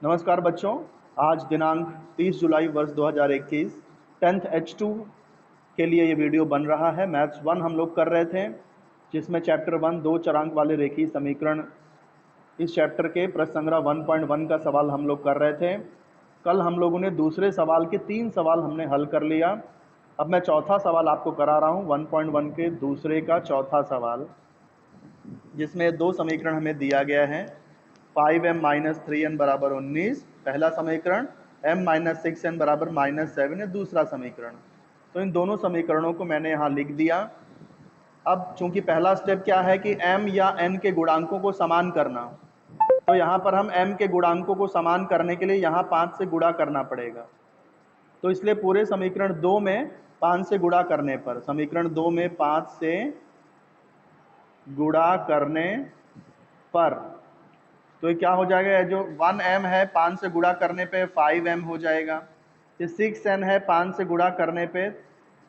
नमस्कार बच्चों, आज दिनांक 30 जुलाई वर्ष 2021 10th H2 के लिए ये वीडियो बन रहा है। मैथ्स 1 हम लोग कर रहे थे, जिसमें चैप्टर 1 दो चरांक वाले रेखीय समीकरण, इस चैप्टर के प्रश्न संग्रह 1.1 का सवाल हम लोग कर रहे थे। कल हम लोगों ने दूसरे सवाल के 3 सवाल हमने हल कर लिया। अब मैं चौथा सवाल आपको करा रहा हूँ 1.1 के दूसरे का चौथा सवाल, जिसमें दो समीकरण हमें दिया गया है। 5m माइनस 3n बराबर 19 पहला समीकरण, m माइनस 6n बराबर -7 है दूसरा समीकरण। तो इन दोनों समीकरणों को मैंने यहाँ लिख दिया। अब चूंकि पहला स्टेप क्या है कि m या n के गुणांकों को समान करना, तो यहाँ पर हम m के गुणांकों को समान करने के लिए यहाँ 5 से गुणा करना पड़ेगा। तो इसलिए पूरे समीकरण 2 में 5 से गुणा करने पर, समीकरण 2 में 5 से गुणा करने पर, तो ये क्या हो जाएगा, ये जो 1m है 5 से गुणा करने पे 5m हो जाएगा। ये 6n है 5 से गुणा करने पे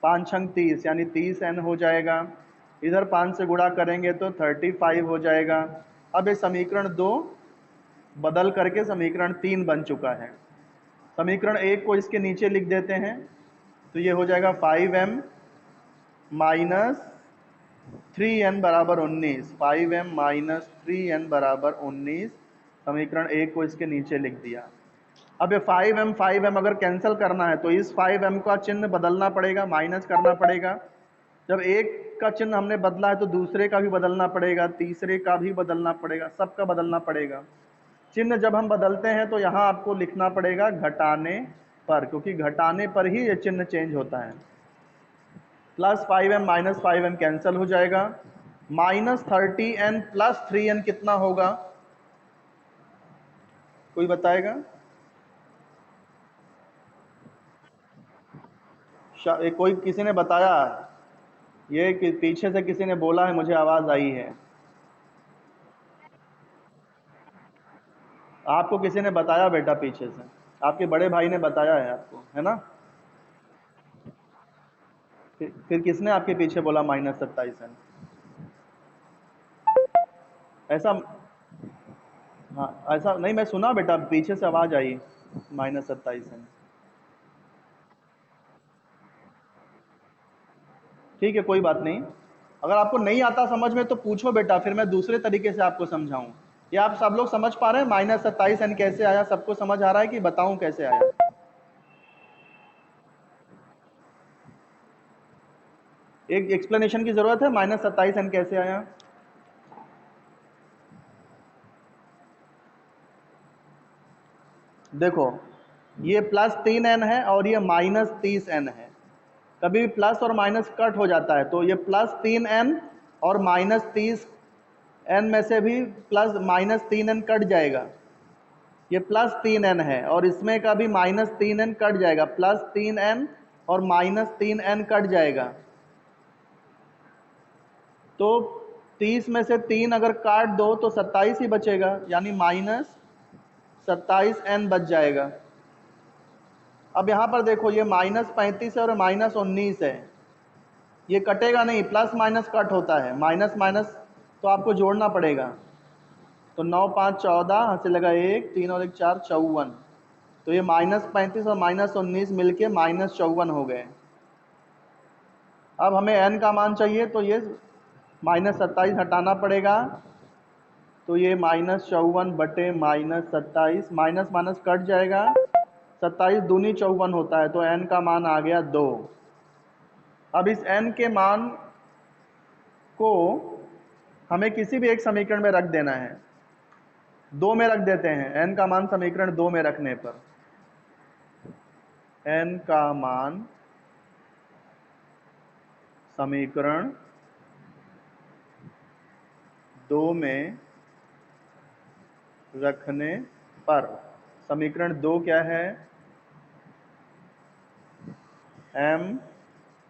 5 छंग 30 यानी 30n हो जाएगा। इधर 5 से गुणा करेंगे तो 35 हो जाएगा। अब ये समीकरण 2 बदल करके समीकरण 3 बन चुका है। समीकरण 1 को इसके नीचे लिख देते हैं, तो ये हो जाएगा 5m माइनस 3n बराबर 19, 5m माइनस 3n बराबर 19। समीकरण 1 को इसके नीचे लिख दिया। अब ये 5m अगर कैंसिल करना है तो इस 5m का चिन्ह बदलना पड़ेगा, माइनस करना पड़ेगा। जब एक का चिन्ह हमने बदला है तो दूसरे का भी बदलना पड़ेगा, तीसरे का भी बदलना पड़ेगा, सबका बदलना पड़ेगा। चिन्ह जब हम बदलते हैं तो यहाँ आपको लिखना पड़ेगा घटाने पर, क्योंकि घटाने पर ही ये चिन्ह चेंज होता है। Plus 5m minus 5m cancel हो जाएगा। -30n प्लस 3n कितना होगा, कोई बताएगा? कोई किसी ने बताया, ये पीछे से किसी ने बोला है, मुझे आवाज आई है। आपको किसी ने बताया बेटा पीछे से, आपके बड़े भाई ने बताया है आपको, है ना? फिर किसने आपके पीछे बोला -27n? ऐसा, हाँ ऐसा नहीं, मैं सुना बेटा, पीछे से आवाज आई -27n। ठीक है, कोई बात नहीं। अगर आपको नहीं आता समझ में तो पूछो बेटा, फिर मैं दूसरे तरीके से आपको समझाऊं। ये आप सब लोग समझ पा रहे हैं -27n कैसे आया? सबको समझ आ रहा है कि बताऊं कैसे आया? एक एक्सप्लेनेशन की जरूरत है, -27n कैसे आया? देखो, ये +3n है और ये -30n है। कभी भी प्लस और माइनस कट हो जाता है, तो ये +3n और -30n में से भी -3n कट जाएगा। ये +3n है और इसमें का भी -3n कट जाएगा, +3n और -3n कट जाएगा। तो 30 में से 3 अगर काट दो तो 27 ही बचेगा, यानी -27n बच जाएगा। अब यहाँ पर देखो, ये -35 है और -19 है, ये कटेगा नहीं, प्लस माइनस कट होता है, माइनस माइनस तो आपको जोड़ना पड़ेगा। तो 9 5 14, यहाँ से लगा 1, 3 और 1 4, 54। तो ये -35 और -19 मिलके -54 हो गए। अब हमें n का मान चाहिए, तो ये -27 हटाना पड़ेगा, तो ये -54 बटे -27, माइनस माइनस कट जाएगा, 27 दूनी 54 होता है, तो n का मान आ गया 2। अब इस n के मान को हमें किसी भी एक समीकरण में रख देना है। 2 में रख देते हैं, n का मान समीकरण 2 में रखने पर n का मान समीकरण 2 में रखने पर, समीकरण 2 क्या है? m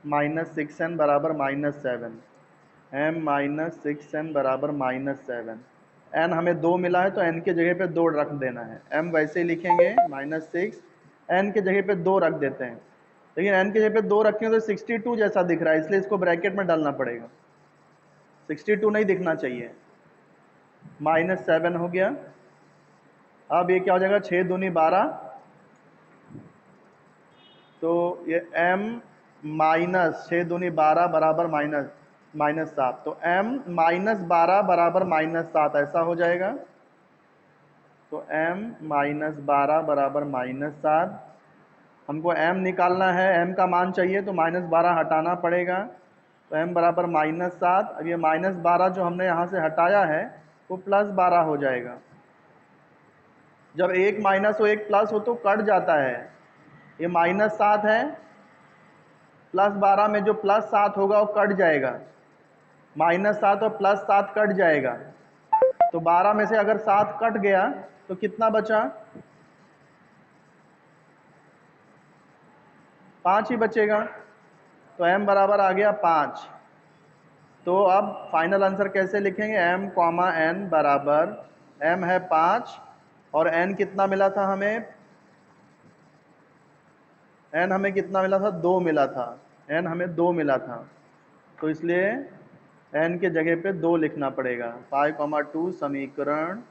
माइनस 6n बराबर -7, m माइनस 6n बराबर -7। n हमें 2 मिला है तो n के जगह पे 2 रख देना है। m वैसे ही लिखेंगे -6, n के जगह पे 2 रख देते हैं, लेकिन n के जगह पे 2 रखें तो 62 जैसा दिख रहा है, इसलिए इसको ब्रैकेट में डालना पड़ेगा। 62 नहीं दिखना चाहिए। -7 हो गया, अब ये क्या हो जाएगा, 6 दूनी 12, तो ये m माइनस 6 दूनी 12 बराबर -7, तो m -12 बराबर -7 ऐसा हो जाएगा। तो m -12 बराबर -7, हमको m निकालना है, m का मान चाहिए तो -12 हटाना पड़ेगा, तो m बराबर -7। अब ये -12 जो हमने यहाँ से हटाया है वो +12 हो जाएगा। जब एक माइनस हो एक प्लस हो तो कट जाता है, ये -7 है, +12 में जो +7 होगा वो कट जाएगा, -7 और +7 कट जाएगा, तो 12 में से अगर 7 कट गया तो कितना बचा, 5 ही बचेगा, तो m बराबर आ गया 5। तो अब फाइनल आंसर कैसे लिखेंगे, m कॉमा n बराबर, m है 5 और n कितना मिला था हमें, n हमें कितना मिला था, 2 मिला था, n हमें 2 मिला था, तो इसलिए n के जगह पे 2 लिखना पड़ेगा। 5,2 समीकरण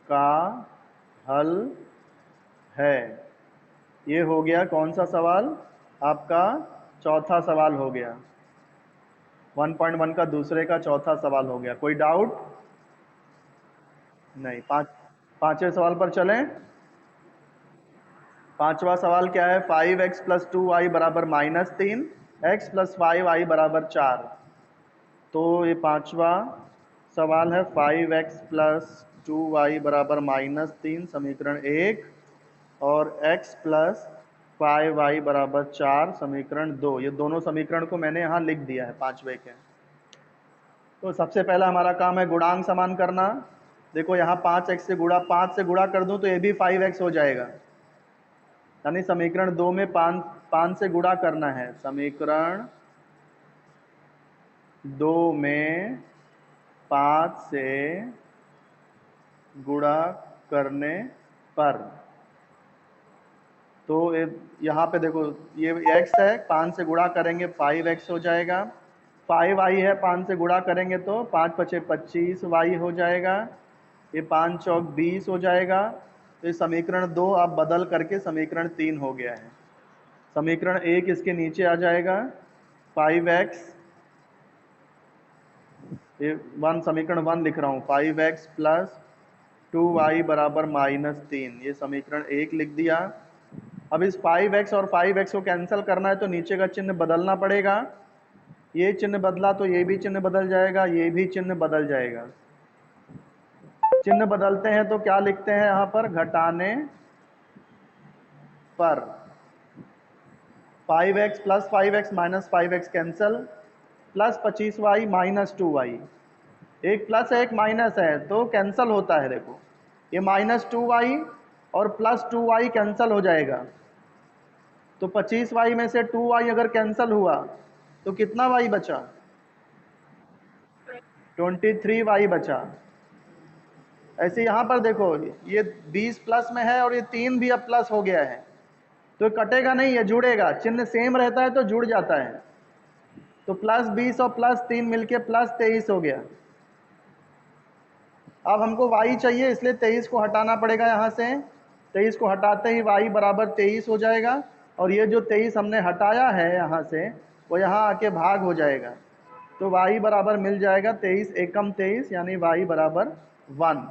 का हल है। ये हो गया कौन सा सवाल, आपका चौथा सवाल हो गया, 1.1 का दूसरे का चौथा सवाल हो गया। कोई डाउट नहीं। पांचवें सवाल पर चलें। पांचवा सवाल क्या है, 5x + 2y बराबर -3, x + 5y बराबर 4। तो ये पांचवा सवाल है, 5x + 2y बराबर -3 समीकरण 1, और x + 5y बराबर 4 समीकरण 2। ये दोनों समीकरण को मैंने यहाँ लिख दिया है पांचवे के। तो सबसे पहला हमारा काम है गुणांक समान करना। देखो यहाँ 5 से गुणा कर दूं तो ये भी 5x हो जाएगा, यानी समीकरण 2 में 5 से गुणा करना है, समीकरण 2 में 5 से गुणा करने पर, तो यहाँ पे देखो ये x है, 5 से गुणा करेंगे 5x हो जाएगा, 5y है, 5 से गुणा करेंगे तो 5 × 5 = 25y हो जाएगा, ये 5 × 4 = 20 हो जाएगा। तो ये समीकरण 2 अब बदल करके समीकरण 3 हो गया है। समीकरण 1 इसके नीचे आ जाएगा, 5x, ये समीकरण 1 लिख रहा हूँ, 5x + 2y बराबर -3, ये समीकरण 1 लिख दिया। अब इस 5x और 5x को कैंसिल करना है तो नीचे का चिन्ह बदलना पड़ेगा, ये चिन्ह बदला तो ये भी चिन्ह बदल जाएगा, ये भी चिन्ह बदल जाएगा। चिन्ह बदलते हैं तो क्या लिखते हैं यहाँ पर, घटाने पर 5x + 5x - 5x cancel, + 25y - 2y, एक प्लस है एक माइनस है तो कैंसल होता है। देखो ये -2y और +2y कैंसल हो जाएगा, तो 25y में से 2y अगर कैंसल हुआ तो कितना y बचा, 23y बचा। ऐसे यहाँ पर देखो ये 20 प्लस में है और ये 3 भी अब प्लस हो गया है, तो कटेगा नहीं, ये जुड़ेगा, चिन्ह सेम रहता है तो जुड़ जाता है। तो +20 और +3 मिलके +23 हो गया। अब हमको y चाहिए, इसलिए 23 को हटाना पड़ेगा यहाँ से, 23 को हटाते ही y बराबर 23 हो जाएगा, और ये जो 23 हमने हटाया है यहाँ से वो यहाँ आके भाग हो जाएगा, तो y बराबर मिल जाएगा 23 एकम 23, यानी y बराबर 1।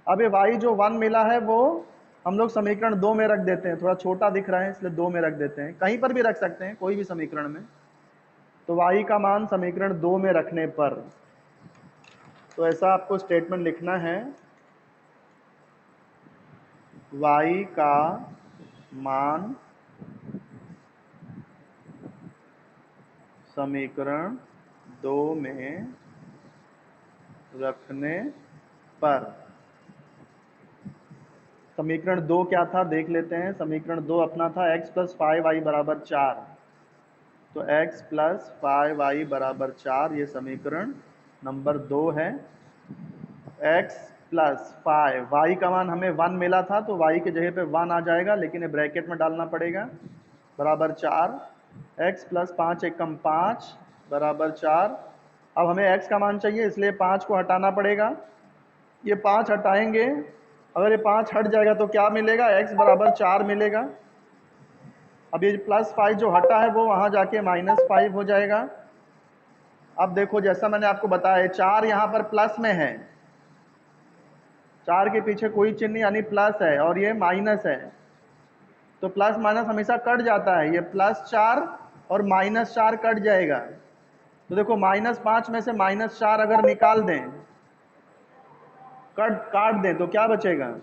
अब ये y जो 1 मिला है वो हम लोग समीकरण 2 में रख देते हैं, थोड़ा छोटा दिख रहा है इसलिए 2 में रख देते हैं, कहीं पर भी रख सकते हैं कोई भी समीकरण में। तो y का मान समीकरण 2 में रखने पर, तो ऐसा आपको स्टेटमेंट लिखना है, y का मान समीकरण 2 में रखने पर। समीकरण 2 क्या था देख लेते हैं, समीकरण 2 अपना था x + 5y बराबर 4, तो x + 5y बराबर 4 ये समीकरण नंबर 2 है। x + 5, y का मान हमें 1 मिला था तो y के जगह पे 1 आ जाएगा, लेकिन ये ब्रैकेट में डालना पड़ेगा, बराबर 4, x + 5 एकम 5 बराबर 4। अब हमें x का मान चाहिए इसलिए 5 को हटाना पड़ेगा, ये 5 हटाएंगे, अगर ये 5 हट जाएगा तो क्या मिलेगा, x बराबर 4 मिलेगा। अब ये +5 जो हटा है वो वहां जाके -5 हो जाएगा। अब देखो जैसा मैंने आपको बताया 4 यहाँ पर प्लस में है, 4 के पीछे कोई चिन्ह यानी प्लस है और ये माइनस है, तो प्लस माइनस हमेशा कट जाता है, ये +4 और -4 कट जाएगा। तो देखो -5 में से -4 अगर निकाल दें, काट दें तो क्या बचेगा,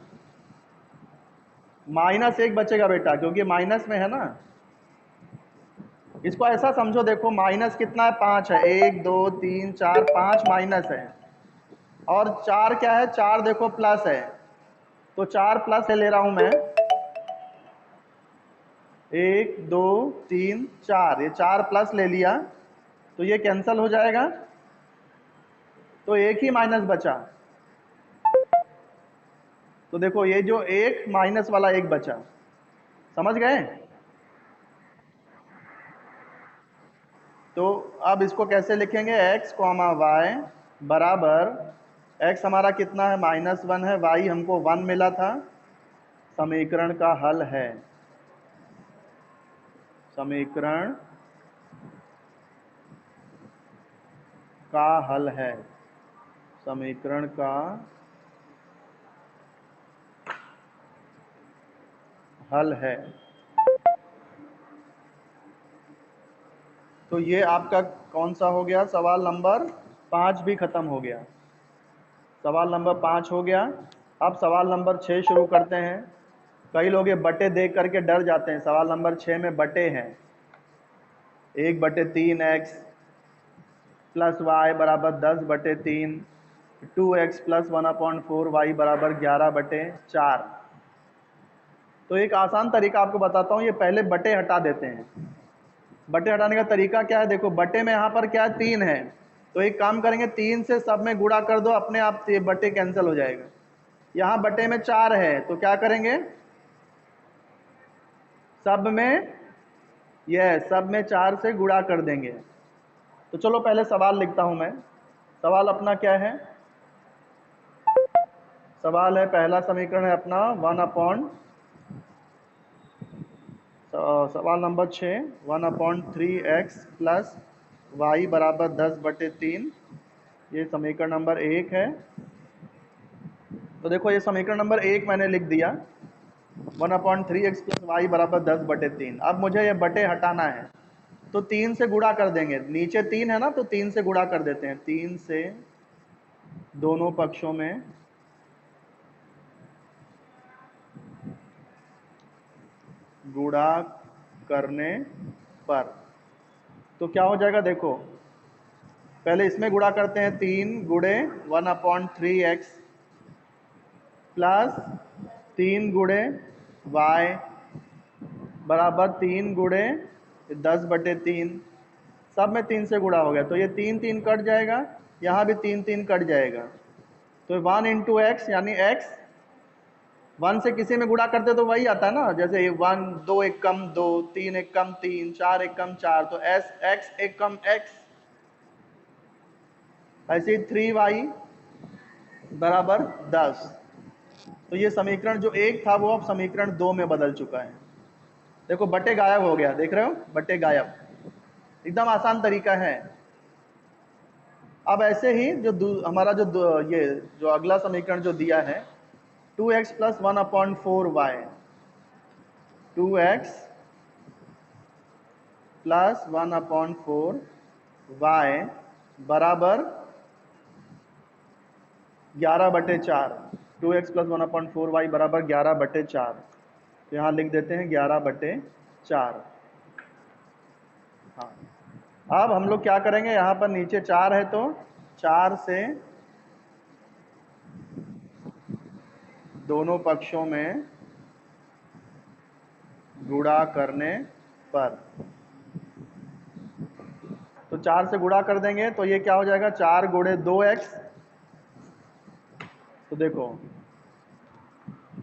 -1 बचेगा बेटा, क्योंकि माइनस में है ना। इसको ऐसा समझो, देखो माइनस कितना है, 5 है, 1 2 3 4 5 माइनस है, और 4 क्या है, 4 देखो प्लस है, तो 4 प्लस ले रहा हूं मैं, 1 2 3 4, ये 4 प्लस ले लिया, तो ये कैंसल हो जाएगा, तो एक ही माइनस बचा। तो देखो ये जो एक माइनस वाला एक बचा, समझ गए। तो अब इसको कैसे लिखेंगे, x, y बराबर, x हमारा कितना है, -1 है, y हमको 1 मिला था, समीकरण का हल है, समीकरण का हल है, समीकरण का हल है। तो ये आपका कौन सा हो गया, सवाल नंबर 5 भी खत्म हो गया, सवाल नंबर 5 हो गया। अब सवाल नंबर 6 शुरू करते हैं। कई लोग ये बटे देख करके डर जाते हैं, सवाल नंबर 6 में बटे हैं, 1/3x प्लस वाई बराबर 10/3, 2x प्लस 1/4 y बराबर 11/4। तो एक आसान तरीका आपको बताता हूँ, ये पहले बटे हटा देते हैं। बटे हटाने का तरीका क्या है, देखो बटे में यहाँ पर क्या है, 3 है, तो एक काम करेंगे, 3 से सब में गुणा कर दो, अपने आप ये बटे कैंसिल हो जाएगा। यहाँ बटे में 4 है, तो क्या करेंगे, सब में, यह सब में 4 से गुणा कर देंगे। तो चलो पहले सवाल लिखता हूं मैं। सवाल अपना क्या है, सवाल है, पहला समीकरण है अपना 1 सवाल नंबर 6, 1/3x प्लस वाई बराबर 10/3, ये समीकरण नंबर 1 है। तो देखो ये समीकरण नंबर 1 मैंने लिख दिया, 1/3x प्लस वाई बराबर 10/3। अब मुझे ये बटे हटाना है, तो 3 से गुणा कर देंगे, नीचे 3 है ना, तो 3 से गुणा कर देते हैं, 3 से दोनों पक्षों में गुणा करने पर तो क्या हो जाएगा, देखो पहले इसमें गुणा करते हैं, 3 गुणे 1/3x प्लस 3 गुणे y बराबर 3 गुणे 10/3, सब में 3 से गुणा हो गया, तो ये 3 कट जाएगा, यहाँ भी 3 कट जाएगा, तो 1 इंटू एक्स यानी x, 1 से किसी में गुणा करते तो वही आता है ना, जैसे 1 2 1 कम 2, 3 1 कम 3, 4 1 कम 4, तो s x 1 कम x, ऐसे 3y बराबर 10। तो ये समीकरण जो 1 था वो अब समीकरण 2 में बदल चुका है। देखो बटे गायब हो गया, देख रहे हो, बटे गायब, एकदम आसान तरीका है। अब ऐसे ही जो हमारा ये जो अगला समीकरण जो दिया है, 2x plus 1/4y, 2x plus 1/4y बराबर 11/4, 2x प्लस 1/4y बराबर 11/4, तो यहाँ लिख देते हैं 11/4। हाँ, अब हम लोग क्या करेंगे, यहाँ पर नीचे 4 है, तो 4 से दोनों पक्षों में गुणा करने पर, तो 4 से गुणा कर देंगे, तो ये क्या हो जाएगा, 4 गुणे 2x। तो देखो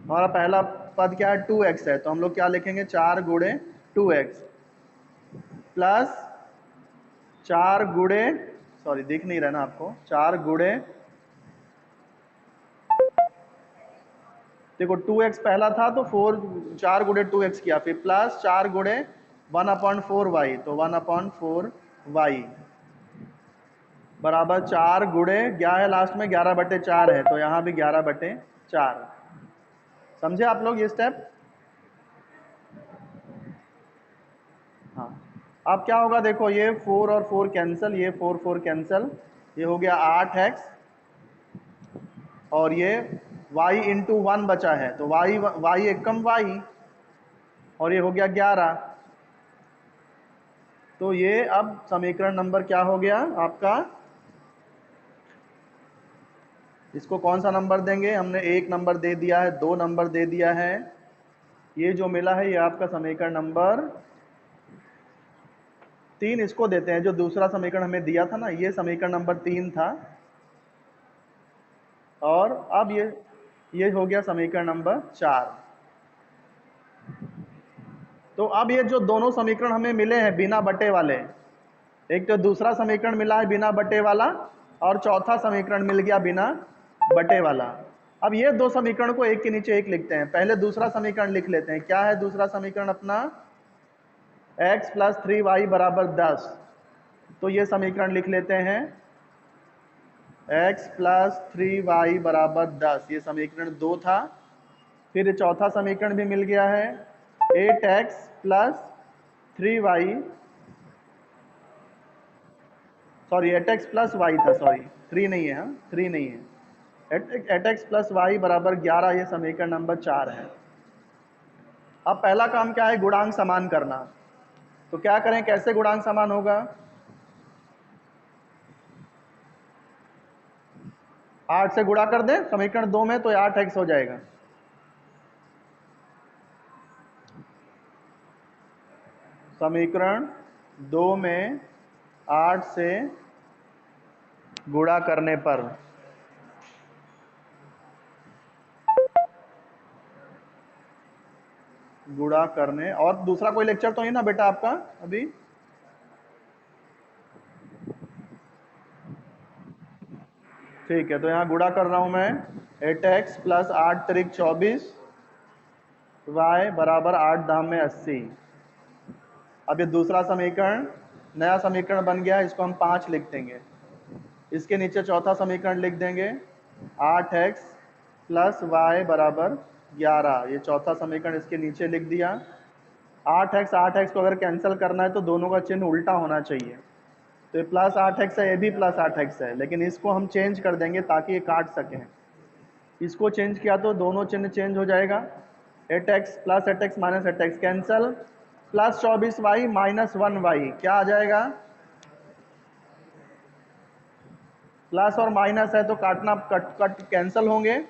हमारा पहला पद क्या है, 2x है, तो हम लोग क्या लिखेंगे, 4 गुणे 2x प्लस 4 गुणे, सॉरी दिख नहीं रहा ना आपको, 4 गुणे देखो 2x पहला था तो 4 गुणे 2x किया, फिर प्लस 4 गुणे 1/4y, तो 1/4y बराबर 4 गुणे क्या है लास्ट में 11/4 है, तो यहाँ भी 11/4। समझे आप लोग ये स्टेप? हाँ। अब क्या होगा देखो, ये 4 और 4 कैंसिल, ये 4 कैंसिल, ये हो गया 8x, और ये y इंटू 1 बचा है, तो y एकम y, और ये हो गया 11। तो ये अब समीकरण नंबर क्या हो गया आपका, इसको कौन सा नंबर देंगे? हमने 1 नंबर दे दिया है, 2 नंबर दे दिया है, ये जो मिला है ये आपका समीकरण नंबर 3 इसको देते हैं। जो दूसरा समीकरण हमें दिया था ना, ये समीकरण नंबर 3 था, और अब ये हो गया समीकरण नंबर 4। तो अब ये जो दोनों समीकरण हमें मिले हैं बिना बटे वाले, एक तो दूसरा समीकरण मिला है बिना बटे वाला, और चौथा समीकरण मिल गया बिना बटे वाला। अब ये दो समीकरण को एक के नीचे एक लिखते हैं। पहले दूसरा समीकरण लिख लेते हैं। क्या है दूसरा समीकरण अपना? x प्लस 3y बराबर 10। तो ये समीकरण लिख लेते हैं, x प्लस 3y बराबर 10, ये समीकरण 2 था। फिर चौथा समीकरण भी मिल गया है, 8x plus 3y, sorry 8x plus y था, सॉरी 3 नहीं है, हाँ 3 नहीं है, 8x प्लस वाई बराबर 11, ये समीकरण नंबर 4 है। अब पहला काम क्या है? गुणांक समान करना। तो क्या करें, कैसे गुणांक समान होगा? 8 से गुणा कर दें समीकरण 2 में, तो 8x हो जाएगा। समीकरण 2 में 8 से गुणा करने पर गुणा करने, और दूसरा कोई लेक्चर तो नहीं ना बेटा आपका अभी? ठीक है, तो यहाँ गुणा कर रहा हूं मैं, 8x प्लस 8 त्रिक 24, y बराबर 8 दाम में 80। अब ये दूसरा समीकरण नया समीकरण बन गया, इसको हम 5 लिख देंगे। इसके नीचे चौथा समीकरण लिख देंगे, 8x प्लस वाई बराबर 11, ये चौथा समीकरण इसके नीचे लिख दिया। 8x को अगर कैंसिल करना है तो दोनों का चिन्ह उल्टा होना चाहिए, तो ये प्लस 8x है, ये भी प्लस 8x है, लेकिन इसको हम चेंज कर देंगे ताकि ये काट सकें। इसको चेंज किया तो दोनों चिन्ह चेंज हो जाएगा, 8x plus 8x minus 8x cancel, plus 24y minus 1y, क्या आ जाएगा? प्लस और माइनस है तो काटना कट कैंसल होंगे।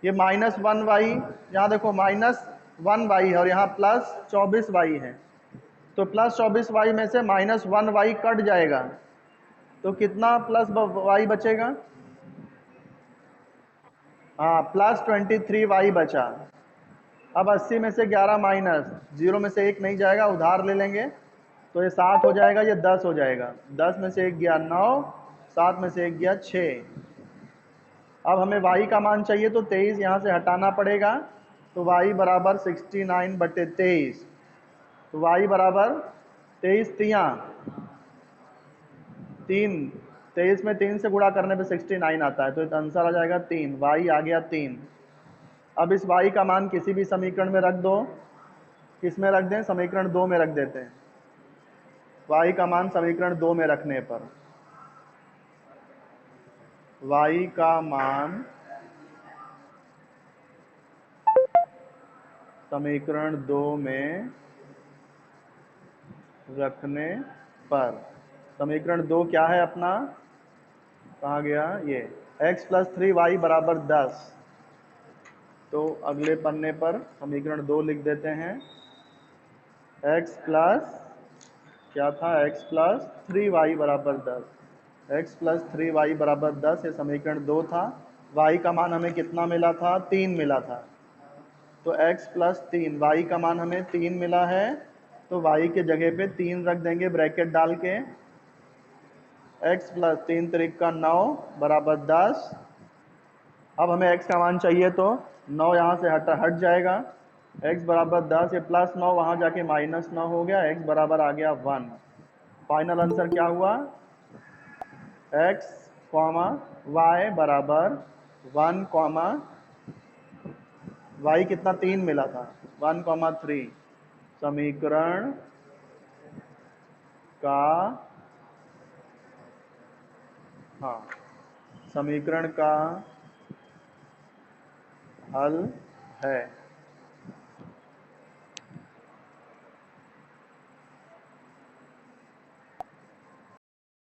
ये माइनस 1y, यहाँ देखो माइनस 1y है, और यहाँ प्लस 24y है, तो प्लस 24y में से माइनस 1y कट जाएगा, तो कितना प्लस y बचेगा? हाँ, प्लस 23y बचा। अब 80 में से 11 माइनस, 0 में से 1 नहीं जाएगा, उधार ले लेंगे, तो ये 7 हो जाएगा, ये 10 हो जाएगा। 10 में से 1 गया 9, 7 में से 1 गया 6। अब हमें y का मान चाहिए, तो 23 यहाँ से हटाना पड़ेगा, तो y बराबर 69/23, तो y बराबर 23 तियाँ 3, 23 में 3 से गुणा करने पे 69 आता है, तो आंसर आ जाएगा 3, y आ गया 3। अब इस y का मान किसी भी समीकरण में रख दो। किस में रख दें? समीकरण 2 में रख देते हैं। y का मान समीकरण 2 में रखने पर y का मान समीकरण 2 में रखने पर, समीकरण 2 क्या है अपना? कहाँ गया ये? x प्लस 3y बराबर 10। तो अगले पन्ने पर समीकरण 2 लिख देते हैं, x प्लस क्या था? x प्लस 3y बराबर 10, x प्लस 3y बराबर 10, ये समीकरण 2 था। y का मान हमें कितना मिला था? 3 मिला था, तो x प्लस 3, y का मान हमें 3 मिला है, तो y के जगह पे 3 रख देंगे ब्रैकेट डाल के, x प्लस 3 त्रिक का 9 बराबर 10, अब हमें x का मान चाहिए तो 9 यहाँ से हट जाएगा, x बराबर 10, ये प्लस 9 वहाँ जाके माइनस 9 हो गया, x बराबर आ गया 1। फाइनल आंसर क्या हुआ? x कॉमा y बराबर 1 कॉमा y कितना 3 मिला था, 1,3। समीकरण का हाँ समीकरण का हल है।